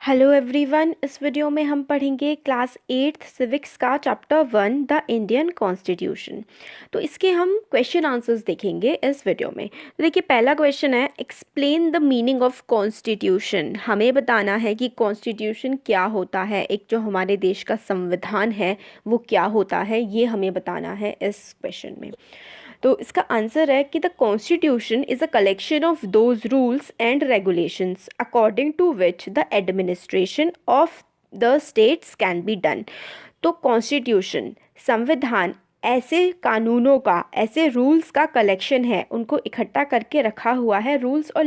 Hello everyone. इस video में हम पढ़ेंगे क्लास 8th सिविक्स का चैप्टर 1 द इंडियन कॉन्स्टिट्यूशन। तो इसके हम क्वेश्चन आंसर्स देखेंगे इस वीडियो में। तो देखिए, पहला क्वेश्चन है explain the meaning of constitution. हमें बताना है कि कॉन्स्टिट्यूशन क्या होता है, एक जो हमारे देश का संविधान है वो क्या होता है, ये हमें बताना है इस क्वेश्चन में। तो इसका आंसर है कि the constitution is a collection of those rules and regulations according to which the administration of the states can be done. तो कॉन्स्टिट्यूशन, संविधान, ऐसे कानूनों का, ऐसे रूल्स का कलेक्शन है, उनको इकट्ठा करके रखा हुआ है, रूल्स और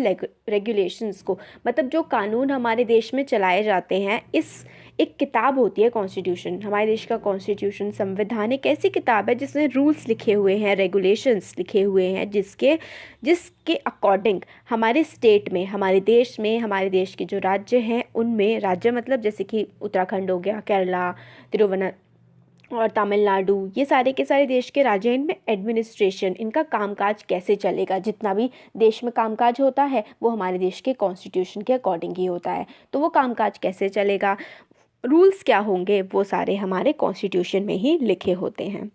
रेगुलेशंस को। मतलब जो कानून हमारे देश में चलाए जाते हैं, इस एक किताब होती है कॉन्स्टिट्यूशन। हमारे देश का कॉन्स्टिट्यूशन, संविधान एक ऐसी किताब है जिसमें रूल्स लिखे हुए हैं, रेगुलेशंस लिखे हुए हैं, जिसके अकॉर्डिंग हमारे स्टेट में, हमारे देश में, हमारे देश के जो राज्य हैं उनमें, राज्य मतलब जैसे कि उत्तराखंड हो गया, केरला, तिरुवनंतपुरम और तमिलनाडु, ये सारे के सारे देश के राज्य, इनमें एडमिनिस्ट्रेशन, इनका कामकाज कैसे चलेगा, जितना भी देश में कामकाज होता है वो हमारे देश के कॉन्स्टिट्यूशन के अकॉर्डिंग ही होता है। तो वो कामकाज कैसे चलेगा, रूल्स क्या होंगे, वो सारे हमारे कॉन्स्टिट्यूशन में ही लिखे होते हैं।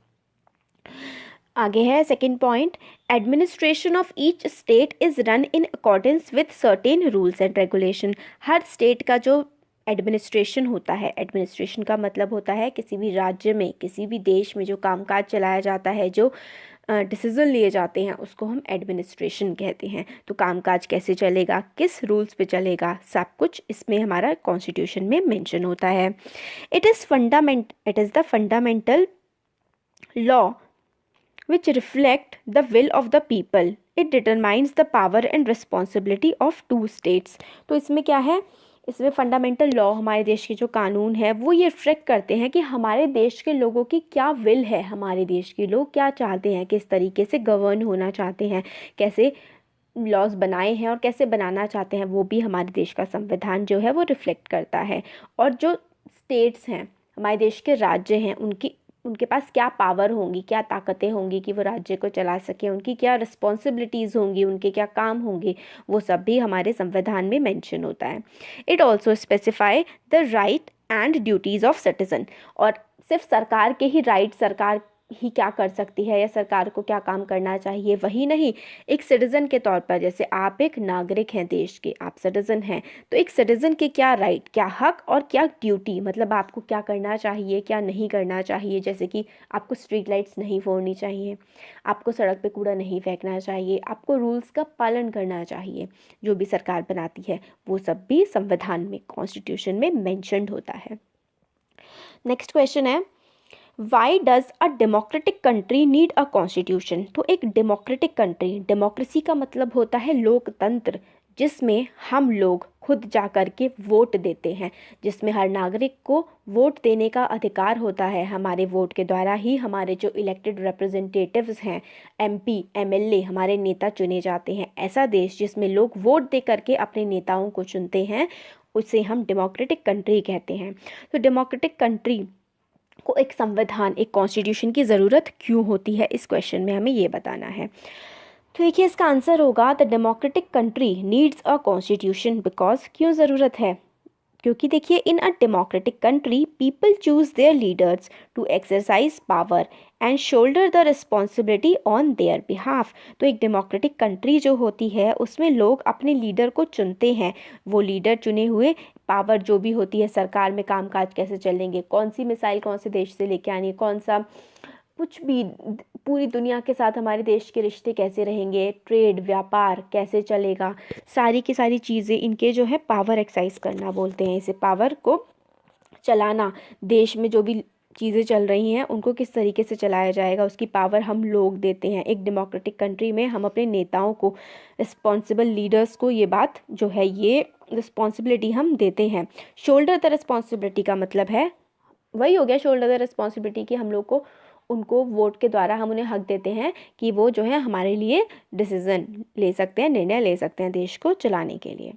आगे है second point, administration of each state is run in accordance with certain rules and regulation. Her state का जो एडमिनिस्ट्रेशन होता है, एडमिनिस्ट्रेशन का मतलब होता है किसी भी राज्य में, किसी भी देश में जो कामकाज चलाया जाता है, जो डिसीजन लिए जाते हैं, उसको हम एडमिनिस्ट्रेशन कहते हैं। तो कामकाज कैसे चलेगा, किस रूल्स पे चलेगा, सब कुछ इसमें हमारा कॉन्स्टिट्यूशन में मेंशन होता है। It is the fundamental law which reflect the will of the people. It determines the power and responsibility of two states. तो इसमें क्या है, इसमें फंडामेंटल लॉ, हमारे देश के जो कानून है वो ये रिफ्लेक्ट करते हैं कि हमारे देश के लोगों की क्या विल है, हमारे देश के लोग क्या चाहते हैं, किस तरीके से गवर्न होना चाहते हैं, कैसे लॉज बनाए हैं और कैसे बनाना चाहते हैं, वो भी हमारे देश का संविधान जो है वो रिफ्लेक्ट करता है। और जो स्टेट्स हैं, हमारे देश के राज्य हैं, उनके पास क्या पावर होंगी, क्या ताकतें होंगी कि वो राज्य को चला सके, उनकी क्या रिस्पॉन्सिबिलिटीज़ होंगी, उनके क्या काम होंगे, वो सब भी हमारे संविधान में मेंशन होता है। It also specify the right and duties of citizen. और सिर्फ सरकार के ही राइट, सरकार ही क्या कर सकती है या सरकार को क्या काम करना चाहिए, वही नहीं, एक सिटीज़न के तौर पर, जैसे आप एक नागरिक हैं देश के, आप सिटीज़न हैं, तो एक सिटीज़न के क्या राइट, क्या हक और क्या ड्यूटी, मतलब आपको क्या करना चाहिए, क्या नहीं करना चाहिए। जैसे कि आपको स्ट्रीट लाइट्स नहीं फोड़नी चाहिए, आपको सड़क पे कूड़ा नहीं फेंकना चाहिए, आपको रूल्स का पालन करना चाहिए, जो भी सरकार बनाती है, वो सब भी संविधान में, कॉन्स्टिट्यूशन में मेंशन्ड होता है। नेक्स्ट क्वेश्चन है, why does a democratic country need a constitution. तो एक डेमोक्रेटिक कंट्री, डेमोक्रेसी का मतलब होता है लोकतंत्र, जिसमें हम लोग खुद जा कर के वोट देते हैं, जिसमें हर नागरिक को वोट देने का अधिकार होता है। हमारे वोट के द्वारा ही हमारे जो इलेक्टेड रिप्रेजेंटेटिव्स हैं, एमपी, एमएलए, हमारे नेता चुने जाते हैं। ऐसा देश जिसमें लोग वोट दे करके अपने नेताओं को चुनते हैं, उसे हम डेमोक्रेटिक कंट्री कहते हैं। तो डेमोक्रेटिक कंट्री को एक संविधान, एक कॉन्स्टिट्यूशन की ज़रूरत क्यों होती है, इस क्वेश्चन में हमें ये बताना है। तो देखिए, इसका आंसर होगा the democratic country needs a constitution because, क्यों ज़रूरत है, क्योंकि देखिए, in a democratic country people choose their leaders to exercise power and shoulder the responsibility on their behalf. तो एक डेमोक्रेटिक कंट्री जो होती है, उसमें लोग अपने लीडर को चुनते हैं, वो लीडर चुने हुए पावर जो भी होती है, सरकार में कामकाज कैसे चलेंगे, कौन सी मिसाइल कौन से देश से लेके आनी है, कौन सा कुछ भी, पूरी दुनिया के साथ हमारे देश के रिश्ते कैसे रहेंगे, ट्रेड, व्यापार कैसे चलेगा, सारी की सारी चीज़ें, इनके जो है पावर एक्सरसाइज करना बोलते हैं इसे, पावर को चलाना, देश में जो भी चीज़ें चल रही हैं उनको किस तरीके से चलाया जाएगा, उसकी पावर हम लोग देते हैं। एक डेमोक्रेटिक कंट्री में हम अपने नेताओं को, रिस्पॉन्सिबल लीडर्स को, ये बात जो है, ये रिस्पॉन्सिबिलिटी हम देते हैं। शोल्डर द रिस्पॉन्सिबिलिटी का मतलब है, वही हो गया शोल्डर द रिस्पॉन्सिबिलिटी, कि हम लोग को, उनको वोट के द्वारा हम उन्हें हक देते हैं कि वो जो है हमारे लिए डिसीजन ले सकते हैं, निर्णय ले सकते हैं देश को चलाने के लिए।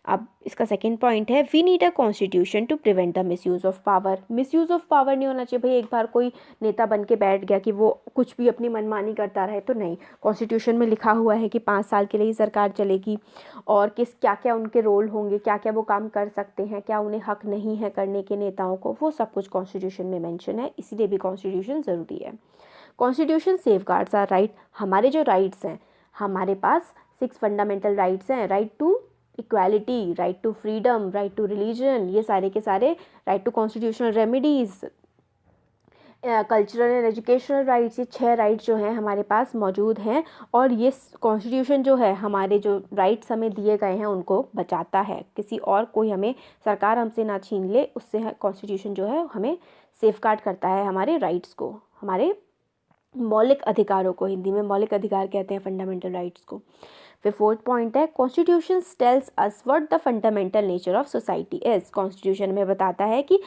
अब इसका सेकंड पॉइंट है, we need a constitution to prevent the misuse of power. Misuse of power नहीं होना चाहिए भाई, एक बार कोई नेता बन के बैठ गया कि वो कुछ भी अपनी मनमानी करता रहे, तो नहीं। कॉन्स्टिट्यूशन में लिखा हुआ है कि 5 साल के लिए ही सरकार चलेगी और क्या क्या उनके रोल होंगे, क्या क्या वो काम कर सकते हैं, क्या उन्हें हक नहीं है करने के नेताओं को, वो सब कुछ कॉन्स्टिट्यूशन में मेंशन है, इसीलिए भी कॉन्स्टिट्यूशन ज़रूरी है। Constitution safeguards our right. हमारे जो राइट्स हैं, हमारे पास 6 फंडामेंटल राइट्स हैं, right to equality, right to freedom, right to religion, ये सारे के सारे, right to constitutional remedies, cultural and educational rights, ये 6 राइट्स जो हैं हमारे पास मौजूद हैं। और ये कॉन्स्टिट्यूशन जो है, हमारे जो राइट्स हमें दिए गए हैं उनको बचाता है, किसी और कोई हमें, सरकार हमसे ना छीन ले, उससे कॉन्स्टिट्यूशन जो है हमें सेफगार्ड करता है हमारे राइट्स को, हमारे मौलिक अधिकारों को। हिंदी में मौलिक अधिकार कहते हैं फंडामेंटल राइट्स को। फिर फोर्थ पॉइंट है, constitution tells us what the fundamental nature of society is. Constitution में बताता है कि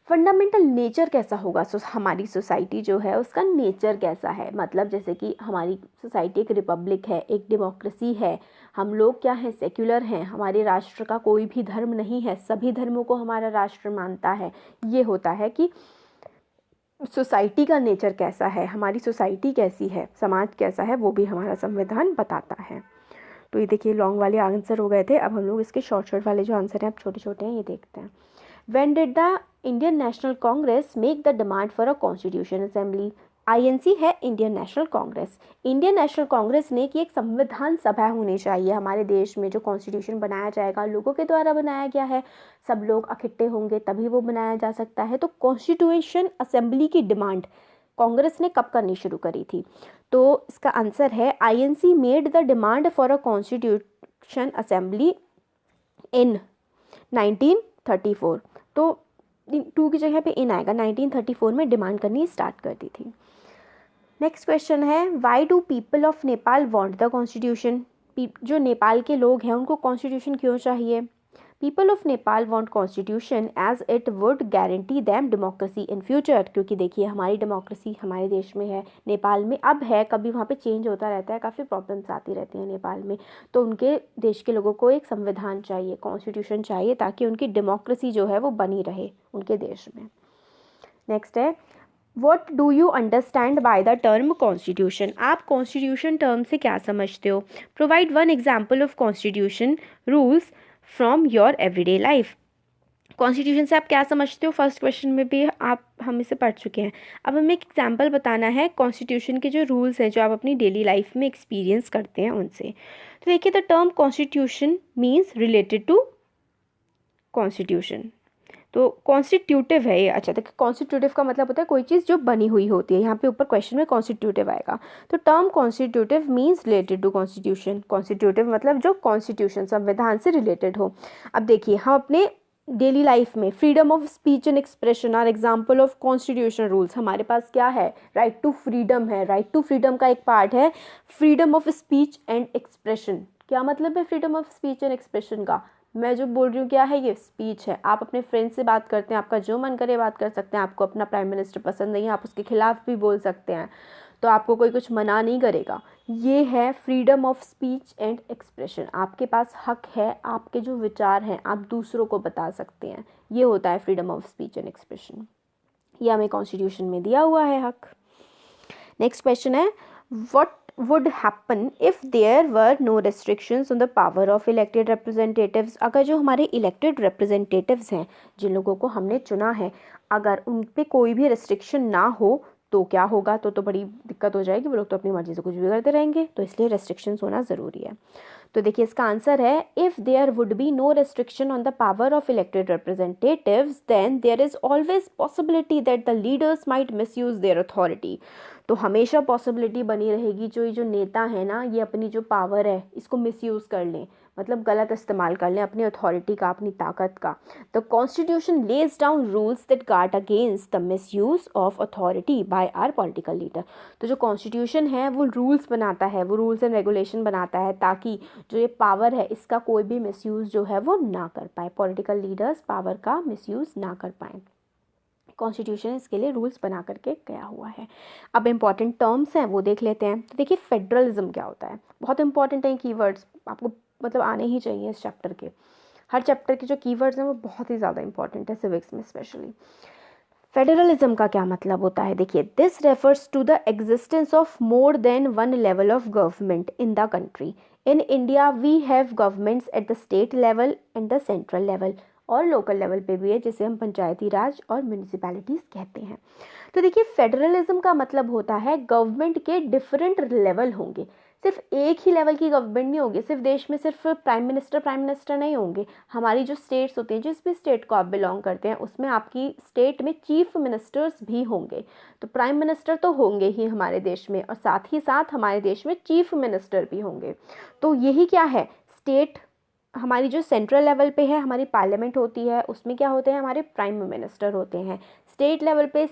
फंडामेंटल नेचर कैसा होगा, हमारी सोसाइटी जो है उसका नेचर कैसा है। मतलब जैसे कि हमारी सोसाइटी एक रिपब्लिक है, एक डेमोक्रेसी है, हम लोग क्या हैं, सेक्युलर हैं, हमारे राष्ट्र का कोई भी धर्म नहीं है, सभी धर्मों को हमारा राष्ट्र मानता है। ये होता है कि सोसाइटी का नेचर कैसा है, हमारी सोसाइटी कैसी है, समाज कैसा है, वो भी हमारा संविधान बताता है। तो ये देखिए लॉन्ग वाले आंसर हो गए थे, अब हम लोग इसके शॉर्ट शॉर्ट वाले जो आंसर हैं अब छोटे छोटे हैं, ये देखते हैं। When did the Indian National Congress make the demand for a Constitution Assembly? INC है Indian national Congress. Indian national Congress ने कि एक संविधान सभा होनी चाहिए हमारे देश में, जो कॉन्स्टिट्यूशन बनाया जाएगा लोगों के द्वारा बनाया गया है, सब लोग इकट्ठे होंगे तभी वो बनाया जा सकता है। तो कॉन्स्टिट्यूशन असेंबली की डिमांड कांग्रेस ने कब करनी शुरू करी थी? तो इसका आंसर है, INC made the demand for a constitution assembly in 1934। तो 2 की जगह पे इन आएगा, 1934 में डिमांड करनी स्टार्ट कर दी थी। नेक्स्ट क्वेश्चन है, why do people of Nepal want the constitution? जो नेपाल के लोग हैं उनको कॉन्स्टिट्यूशन क्यों चाहिए? People of Nepal want constitution as it would guarantee them democracy in future. क्योंकि देखिए हमारी डेमोक्रेसी हमारे देश में है, नेपाल में अब है, कभी वहाँ पे चेंज होता रहता है, काफ़ी प्रॉब्लम्स आती रहती हैं नेपाल में, तो उनके देश के लोगों को एक संविधान चाहिए, कॉन्स्टिट्यूशन चाहिए, ताकि उनकी डेमोक्रेसी जो है वो बनी रहे उनके देश में। नेक्स्ट है, what do you understand by the term constitution? आप कॉन्स्टिट्यूशन टर्म से क्या समझते हो? Provide one example of constitution rules from your everyday life. Constitution से आप क्या समझते हो, फर्स्ट क्वेश्चन में भी हम इसे पढ़ चुके हैं। अब हमें एक एग्जाम्पल बताना है कॉन्स्टिट्यूशन के जो रूल्स हैं जो आप अपनी डेली लाइफ में एक्सपीरियंस करते हैं उनसे। तो देखिए, the term constitution means related to constitution, तो कॉन्स्टिट्यूटिव है ये। अच्छा, देखिए कॉन्स्टिट्यूटिव का मतलब होता है कोई चीज़ जो बनी हुई होती है, यहाँ पे ऊपर क्वेश्चन में कॉन्स्टिट्यूटिव आएगा। तो term constitutive means related to constitution. Constitutive मतलब जो कॉन्स्टिट्यूशन संविधान से रिलेटेड हो। अब देखिए, हम अपने डेली लाइफ में freedom of speech and expression are example of constitutional rules. हमारे पास क्या है, राइट टू फ्रीडम है, राइट टू फ्रीडम का एक पार्ट है freedom of speech and expression. क्या मतलब है freedom of speech and expression का? मैं जो बोल रही हूँ क्या है, ये स्पीच है। आप अपने फ्रेंड से बात करते हैं, आपका जो मन करे बात कर सकते हैं, आपको अपना प्राइम मिनिस्टर पसंद नहीं है, आप उसके खिलाफ भी बोल सकते हैं, तो आपको कोई कुछ मना नहीं करेगा। ये है freedom of speech and expression. आपके पास हक है, आपके जो विचार हैं आप दूसरों को बता सकते हैं, ये होता है freedom of speech and expression. ये हमें कॉन्स्टिट्यूशन में दिया हुआ है हक। नेक्स्ट क्वेश्चन है, what would happen if there were no restrictions on the power of elected representatives? अगर जो हमारे elected representatives हैं, जिन लोगों को हमने चुना है, अगर उन पे कोई भी restriction ना हो तो क्या होगा? तो बड़ी दिक्कत हो जाएगी, वो लोग तो अपनी मर्जी से कुछ भी करते रहेंगे, तो इसलिए restrictions होना ज़रूरी है। तो देखिए इसका आंसर है, if there would be no restriction on the power of elected representatives then there is always possibility that the leaders might misuse their authority. तो हमेशा पॉसिबिलिटी बनी रहेगी जो नेता है ना, ये अपनी जो पावर है इसको मिसयूज़ कर लें, मतलब गलत इस्तेमाल कर लें अपनी अथॉरिटी का, अपनी ताकत का। The constitution lays down rules that guard against the misuse of authority by our political leader. तो जो कॉन्स्टिट्यूशन है वो रूल्स बनाता है, वो रूल्स एंड रेगुलेशन बनाता है ताकि जो ये पावर है इसका कोई भी मिसयूज़ जो है वो ना कर पाए, पॉलिटिकल लीडर्स पावर का मिसयूज़ ना कर पाएँ। कॉन्स्टिट्यूशन इसके लिए रूल्स बना करके गया हुआ है। अब इम्पॉर्टेंट टर्म्स हैं वो देख लेते हैं। तो देखिए फेडरलिज्म क्या होता है, बहुत इंपॉर्टेंट है कीवर्ड्स, आपको मतलब आने ही चाहिए इस चैप्टर के। हर चैप्टर के जो कीवर्ड्स हैं वो बहुत ही ज़्यादा इंपॉर्टेंट है सिविक्स में स्पेशली। फेडरलिज्म का क्या मतलब होता है, देखिए, this refers to the existence of more than one level of government in the country. In India we have governments at the state level and the central level, और local level पे भी है जिसे हम पंचायती राज और म्यूनिसिपैलिटीज़ कहते हैं। तो देखिए, फेडरलिज्म का मतलब होता है गवर्नमेंट के डिफरेंट लेवल होंगे, सिर्फ एक ही लेवल की गवर्नमेंट नहीं होगी, सिर्फ देश में सिर्फ प्राइम मिनिस्टर नहीं होंगे। हमारी जो स्टेट्स होती हैं, जिस भी स्टेट को आप बिलोंग करते हैं उसमें आपकी स्टेट में चीफ मिनिस्टर्स भी होंगे। तो प्राइम मिनिस्टर तो होंगे ही हमारे देश में, और साथ ही साथ हमारे देश में चीफ मिनिस्टर भी होंगे। तो यही क्या है, स्टेट हमारी जो सेंट्रल लेवल पे है, हमारी पार्लियामेंट होती है, उसमें क्या होते हैं, हमारे प्राइम मिनिस्टर होते हैं। स्टेट लेवल पे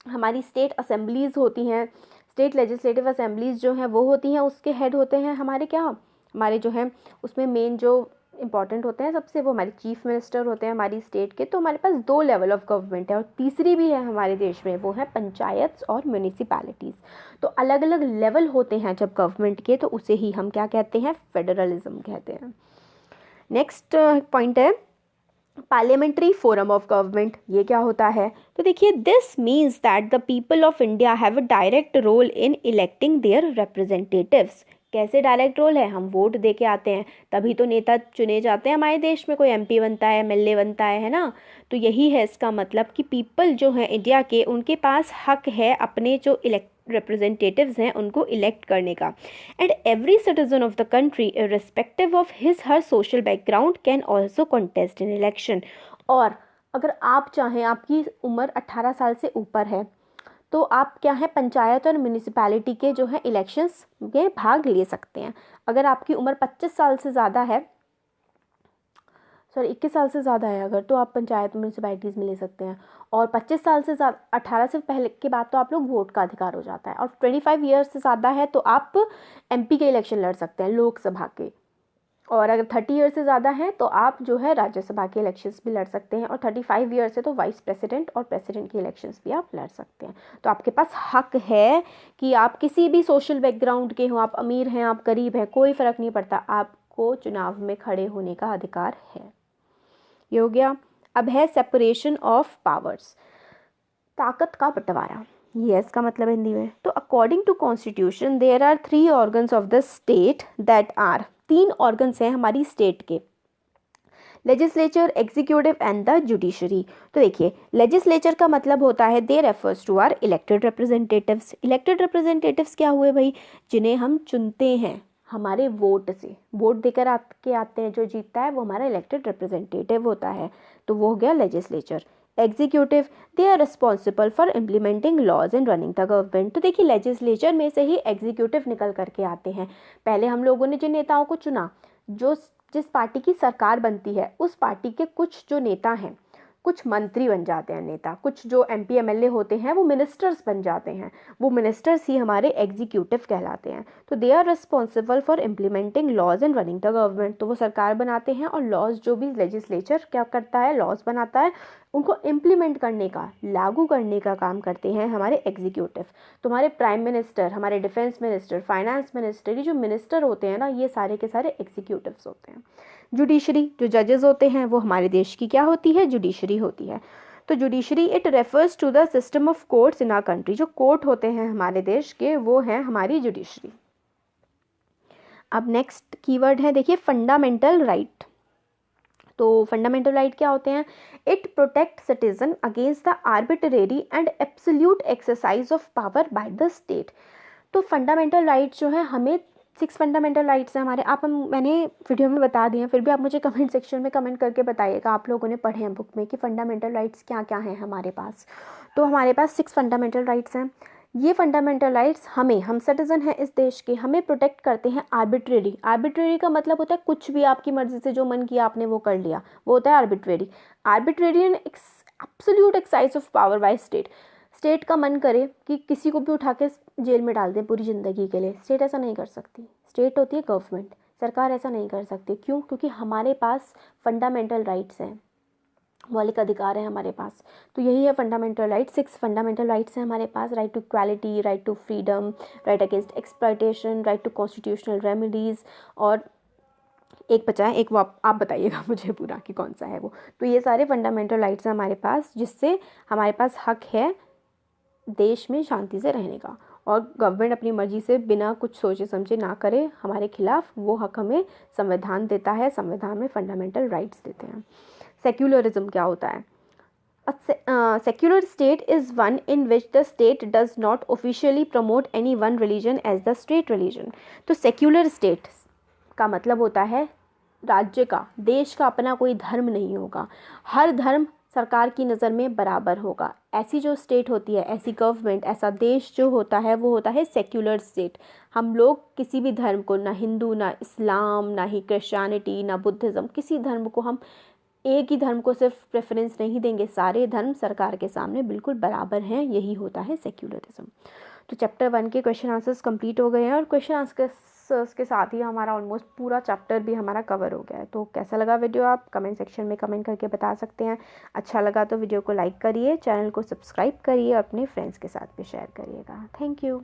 हमारी स्टेट असेंबलीज़ होती हैं, स्टेट लेजिस्लेटिव असेंबलीज़ जो हैं वो होती हैं, उसके हेड होते हैं हमारे क्या, हमारे जो हैं उसमें मेन जो इंपॉर्टेंट होते हैं सबसे, वो हमारे चीफ मिनिस्टर होते हैं हमारी स्टेट के। तो हमारे पास 2 लेवल ऑफ गवर्नमेंट है, और तीसरी भी है हमारे देश में, वो है पंचायत और म्यूनिसिपैलिटीज़। तो अलग अलग लेवल होते हैं जब गवर्नमेंट के, तो उसे ही हम क्या कहते हैं, फेडरलिज्म कहते हैं। नेक्स्ट पॉइंट है पार्लियामेंट्री फोरम ऑफ गवर्नमेंट। ये क्या होता है, तो देखिए, this means that the people of India have a direct role in electing their representatives. कैसे डायरेक्ट रोल है, हम वोट दे के आते हैं, तभी तो नेता चुने जाते हैं हमारे देश में, कोई एमपी बनता है, एमएलए बनता है ना। तो यही है इसका मतलब कि पीपल जो है इंडिया के, उनके पास हक है अपने जो रिप्रेजेंटेटिव्स हैं उनको इलेक्ट करने का। And every citizen of the country irrespective of his her social background can also contest in election. और अगर आप चाहें, आपकी उम्र 18 साल से ऊपर है, तो आप क्या है, पंचायत और म्यूनिसिपैलिटी के जो है इलेक्शंस में भाग ले सकते हैं। अगर आपकी उम्र 25 साल से ज़्यादा है, 21 साल से ज़्यादा है अगर, तो आप पंचायत म्यूनिसिपैलिटीज़ में ले सकते हैं। और 25 साल से ज़्यादा, 18 से पहले के बाद तो आप लोग वोट का अधिकार हो जाता है। और 25 ईयर्स से ज़्यादा है तो आप एमपी के इलेक्शन लड़ सकते हैं, लोकसभा के। और अगर 30 ईयर से ज़्यादा है तो आप जो है राज्यसभा के इलेक्शंस भी लड़ सकते हैं। और 35 ईयर से तो वाइस प्रेसिडेंट और प्रेसिडेंट के इलेक्शंस भी आप लड़ सकते हैं। तो आपके पास हक है कि आप किसी भी सोशल बैकग्राउंड के हो, आप अमीर हैं, आप गरीब हैं, कोई फ़र्क नहीं पड़ता, आपको चुनाव में खड़े होने का अधिकार है। ये हो गया। अब है सेपरेशन ऑफ पावर्स, ताकत का बंटवारा। ये इसका मतलब हिंदी में, तो according to constitution there are 3 organs of the state that are, 3 organs हैं हमारी स्टेट के, legislature, executive and the judiciary. तो देखिए, लेजिस्लेचर का मतलब होता है they refers to our elected representatives. Elected representatives क्या हुए भाई, जिन्हें हम चुनते हैं हमारे वोट से, वोट देकर आते हैं, जो जीतता है वो हमारा इलेक्टेड रिप्रेजेंटेटिव होता है, तो वो हो गया legislature. Executive, they are responsible for implementing laws and running the government. तो देखिए, लेजिस्लेचर में से ही एग्जीक्यूटिव निकल करके आते हैं। पहले हम लोगों ने जिन नेताओं को चुना, जो जिस पार्टी की सरकार बनती है उस पार्टी के कुछ जो नेता हैं, कुछ मंत्री बन जाते हैं नेता, कुछ जो एमपी एमएलए होते हैं वो मिनिस्टर्स बन जाते हैं, वो मिनिस्टर्स ही हमारे एग्जीक्यूटिव कहलाते हैं। तो they are responsible for implementing laws and running the government. तो वो सरकार बनाते हैं, और लॉज जो भी लेजिस्लेचर क्या करता है, लॉज बनाता है, उनको इम्प्लीमेंट करने का, लागू करने का काम करते हैं हमारे एग्जीक्यूटिव। तो हमारे प्राइम मिनिस्टर, हमारे डिफेंस मिनिस्टर, फाइनेंस मिनिस्टर, ये जो मिनिस्टर होते हैं ना, ये सारे के सारे एग्जीक्यूटिव्स होते हैं। जुडिशरी, जो जजेस होते हैं वो हमारे देश की क्या होती है, जुडिशरी होती है। तो judiciary it refers to the system of courts in our country. जो कोर्ट होते हैं हमारे देश के वो हैं हमारी जुडिशरी। अब नेक्स्ट कीवर्ड है, देखिए, फंडामेंटल राइट। तो फंडामेंटल राइट क्या होते हैं, it protect citizen against the arbitrary and absolute exercise of power by the state. तो फंडामेंटल राइट जो है, हमें 6 फंडामेंटल राइट्स हैं हमारे, मैंने वीडियो में बता दिए हैं, फिर भी आप मुझे कमेंट सेक्शन में कमेंट करके बताइएगा आप लोगों ने पढ़े हैं बुक में कि फंडामेंटल राइट्स क्या क्या हैं हमारे पास। तो हमारे पास 6 फंडामेंटल राइट्स हैं। ये फंडामेंटल राइट्स हम सिटीजन हैं इस देश के, हमें प्रोटेक्ट करते हैं आर्बिट्रेरी। आर्बिट्रेरी का मतलब होता है कुछ भी आपकी मर्जी से जो मन किया आपने वो कर लिया, वो होता है arbitrary. Arbitrary and absolute exercise of power by state. State का मन करे कि किसी को भी उठा के जेल में डाल दें पूरी ज़िंदगी के लिए, स्टेट ऐसा नहीं कर सकती। स्टेट होती है गवर्नमेंट, सरकार ऐसा नहीं कर सकती। क्यों? क्योंकि हमारे पास फंडामेंटल राइट्स हैं, मौलिक अधिकार है हमारे पास। तो यही है फंडामेंटल राइट्स। 6 फंडामेंटल राइट्स हैं हमारे पास, right to equality, right to freedom, right against exploitation, right to constitutional remedies, और एक बचा है, एक वो आप बताइएगा मुझे पूरा कि कौन सा है वो। तो ये सारे फंडामेंटल राइट्स हैं हमारे पास, जिससे हमारे पास हक है देश में शांति से रहने का, और गवर्नमेंट अपनी मर्जी से बिना कुछ सोचे समझे ना करे हमारे खिलाफ, वो हक हमें संविधान देता है, संविधान में फंडामेंटल राइट्स देते हैं। सेक्युलरिज्म क्या होता है? A secular state is one in which the state does not officially promote any one religion as the state religion। तो secular state का मतलब होता है राज्य का, देश का अपना कोई धर्म नहीं होगा, हर धर्म सरकार की नज़र में बराबर होगा। ऐसी जो स्टेट होती है, ऐसी गवर्नमेंट, ऐसा देश जो होता है वो होता है सेक्युलर स्टेट। हम लोग किसी भी धर्म को, ना हिंदू, ना इस्लाम, ना ही क्रिश्चियनिटी, ना बुद्धिज़्म, किसी धर्म को हम एक ही धर्म को सिर्फ प्रेफरेंस नहीं देंगे, सारे धर्म सरकार के सामने बिल्कुल बराबर हैं, यही होता है सेक्युलरिज्म। तो चैप्टर 1 के क्वेश्चन आंसर्स कंप्लीट हो गए हैं, और क्वेश्चन आंसर्स के साथ ही हमारा ऑलमोस्ट पूरा चैप्टर भी हमारा कवर हो गया है। तो कैसा लगा वीडियो आप कमेंट सेक्शन में कमेंट करके बता सकते हैं। अच्छा लगा तो वीडियो को लाइक करिए, चैनल को सब्सक्राइब करिए, अपने फ्रेंड्स के साथ भी शेयर करिएगा। Thank you.